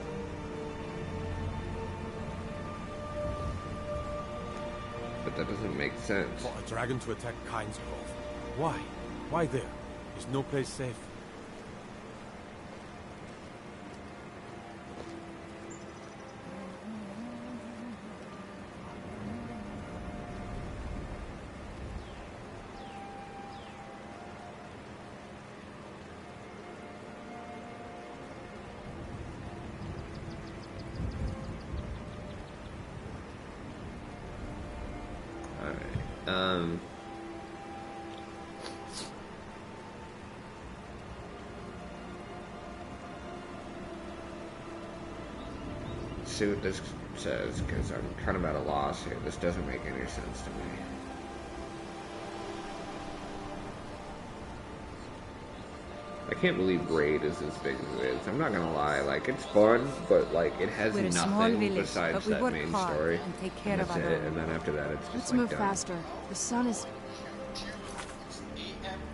But that doesn't make sense. For a dragon to attack Kyne's Grove. Why? Why there? Is no place safe? See what this says, because I'm kind of at a loss here. This doesn't make any sense to me. I can't believe Raid is as big as it is. I'm not gonna lie, like, it's fun, but like it has nothing besides that main story. And take care That's of it, and then after that it's just Let's like move done. faster. The sun is...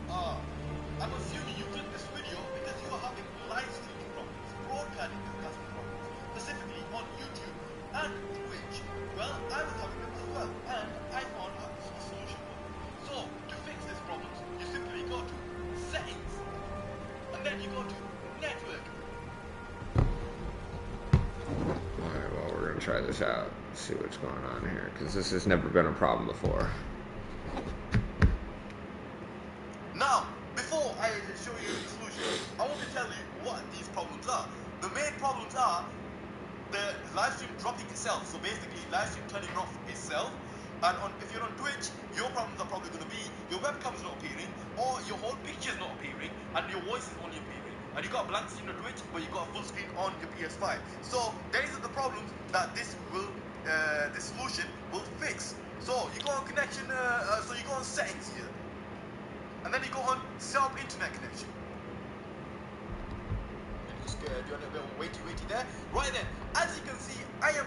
I'm assuming you clicked this video because you are having live streaming problems, broadcasting problems, specifically on YouTube and Twitch. Well, I was having them as well, and I found a solution for it. So, to fix this problem, you simply go to Settings, and then you go to Network. Alright, well, we're gonna try this out, see what's going on here, because this has never been a problem before. Now, before I show you the solution, I want to tell you what these problems are. The main problems are the live stream dropping itself. So basically, live stream turning off itself. And if you're on Twitch, your problems are probably going to be your webcam is not appearing, or your whole picture is not appearing, and your voice is only appearing. And you got a blank screen on Twitch, but you got a full screen on your PS5. So these are the problems that this solution will fix. So you go on connection. So you go on settings here. And then you go on self-internet connection. And just do a bit of waity there. Right then, as you can see, I am